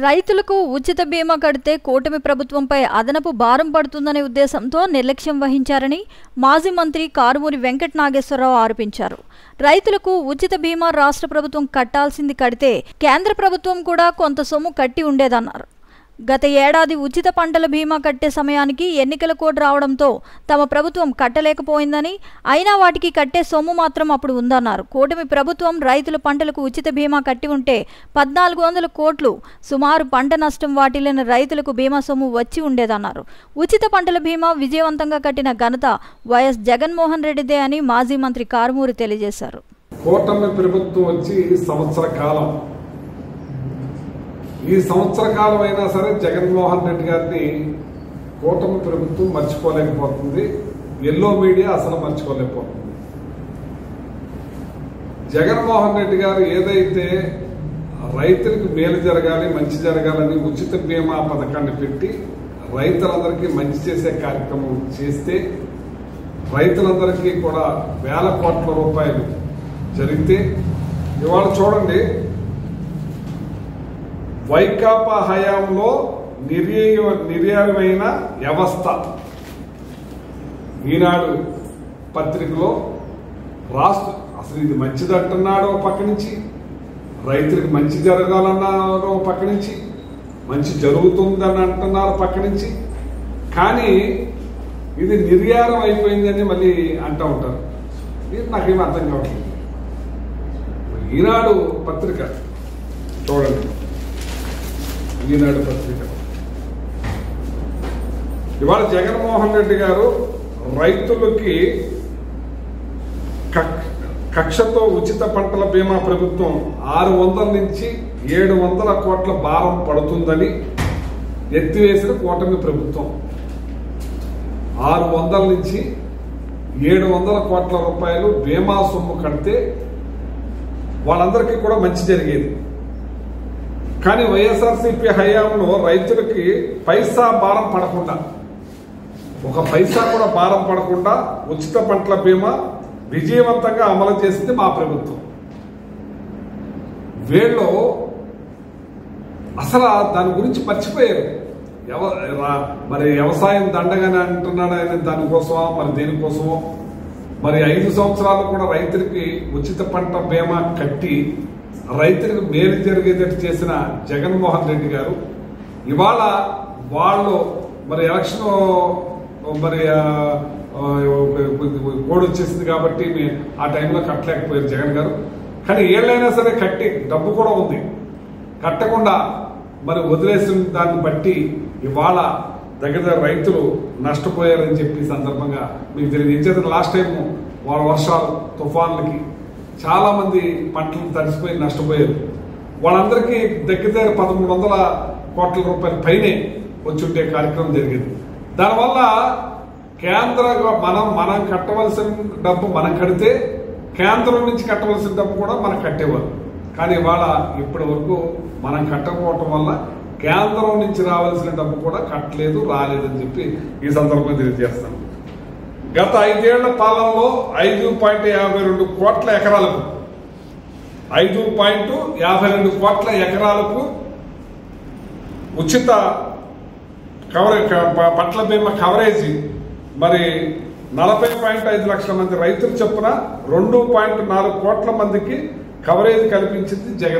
రైతులకు ఉచిత బీమా కడితే కూటమి ప్రభుత్వంపై అదనపు భారం పడుతుందనే ఉద్దేశంతో నిర్లక్ష్యం వహించారని మాజీ మంత్రి కారుమూరి వెంకట నాగేశ్వరరావు ఆరోపించారు. రైతులకు ఉచిత బీమా రాష్ట్ర ప్రభుత్వం కట్టాల్సింది కడితే కేంద్ర ప్రభుత్వం కూడా కొంత సొమ్ము కట్టి ఉండేదన్నారు. గత ఏడాది ఉచిత పంటల బీమా కట్టే సమయానికి ఎన్నికల కోడ్ రావడంతో తమ ప్రభుత్వం కట్టలేకపోయిందని, అయినా వాటికి కట్టే సొమ్ము మాత్రం అప్పుడు ఉందన్నారు. కూటమి ప్రభుత్వం రైతుల పంటలకు ఉచిత బీమా కట్టి ఉంటే 1400 కోట్లు సుమారు పంట నష్టం వాటిల్లిన రైతులకు బీమా సొమ్ము వచ్చి ఉండేదన్నారు. ఉచిత పంటల బీమా విజయవంతంగా కట్టిన ఘనత వైఎస్ జగన్మోహన్ రెడ్డిదే అని మాజీ మంత్రి కారుమూరి తెలియజేశారు. కూటమి ప్రభుత్వం వచ్చి ఈ సంవత్సర కాలం అయినా సరే జగన్మోహన్ రెడ్డి గారిని కూటమి ప్రభుత్వం మర్చిపోలేకపోతుంది. ఎల్లో మీడియా అసలు మర్చిపోలేకపోతుంది. జగన్మోహన్ రెడ్డి గారు ఏదైతే రైతులకు మేలు జరగాలి, మంచి జరగాలని ఉచిత బీమా పథకాన్ని పెట్టి రైతులందరికీ మంచి చేసే కార్యక్రమం చేస్తే రైతులందరికీ కూడా వేల కోట్ల రూపాయలు జరిగితే ఇవాళ చూడండి, వైకాపా హయాంలో నిర్యాయమైన వ్యవస్థ ఈనాడు పత్రికలో అసలు ఇది మంచిదంటున్నాడు ఒక పక్క నుంచి, రైతులకు మంచి జరగాలన్నారు ఒక పక్క నుంచి, మంచి జరుగుతుందని అంటున్నారు పక్క నుంచి, కానీ ఇది నిర్యారం అయిపోయిందని మళ్ళీ అంటూ ఉంటారు. ఇది నాకేమీ అర్థం కావట్లేదు. ఈనాడు పత్రిక చూడండి, ఈనాడు పత్రిక ఇవాళ జగన్మోహన్ రెడ్డి గారు రైతులకి కక్షతో ఉచిత పంటల బీమా ప్రభుత్వం 600 నుంచి 700 కోట్ల భారం పడుతుందని ఎత్తివేసిన కూటమి ప్రభుత్వం 600 నుంచి 700 కోట్ల రూపాయలు బీమా సొమ్ము కడితే వాళ్ళందరికీ కూడా మంచి జరిగేది. కానీ వైఎస్ఆర్సీపీ హయాంలో రైతులకి పైసా భారం పడకుండా, ఒక పైసా కూడా భారం పడకుండా ఉచిత పంటల బీమా విజయవంతంగా అమలు చేసింది మా ప్రభుత్వం. వీళ్ళు అసలు దాని గురించి మర్చిపోయారు. మరి వ్యవసాయం దండగానే అంటున్నాడు ఆయన, దానికోసమో మరి దేనికోసమో మరి 5 సంవత్సరాలు కూడా రైతులకి ఉచిత పంట బీమా కట్టి రైతులకు మేలు జరిగేటట్టు చేసిన జగన్మోహన్ రెడ్డి గారు ఇవాళ వాళ్ళు మరి ఎలక్షన్ మరి కోడ్ వచ్చేసింది కాబట్టి ఆ టైంలో కట్టలేకపోయారు జగన్ గారు. కానీ ఏళ్ళైనా సరే కట్టి డబ్బు కూడా ఉంది, కట్టకుండా మరి వదిలేసిన దాన్ని బట్టి ఇవాళ దగ్గర రైతులు నష్టపోయారని చెప్పి సందర్భంగా మీకు తెలియదు. లాస్ట్ టైం వాళ్ళ వర్షాలు తుఫాన్లకి చాలా మంది పంటలు తడిసిపోయి నష్టపోయారు. వాళ్ళందరికీ దగ్గర 1300 కోట్ల రూపాయల పైనే వచ్చి ఉండే కార్యక్రమం జరిగింది. దానివల్ల కేంద్ర మనం కట్టవలసిన డబ్బు మనం కడితే కేంద్రం నుంచి కట్టవలసిన డబ్బు కూడా మనం కట్టేవారు. కానీ ఇవాళ ఇప్పటి వరకు మనం కట్టకపోవటం వల్ల కేంద్రం నుంచి రావాల్సిన డబ్బు కూడా కట్టలేదు, రాలేదని చెప్పి ఈ సందర్భంగా తెలియజేస్తాను. గత 5 ఏళ్ల పాలనలో 5.52 కోట్ల ఎకరాలకు 5.52 కోట్ల ఎకరాలకు ఉచిత పంటల బీమా కవరేజీ మరి 40.5 లక్షల మంది రైతులు చొప్పున 2.4 కోట్ల మందికి కవరేజ్ కల్పించింది జగన్.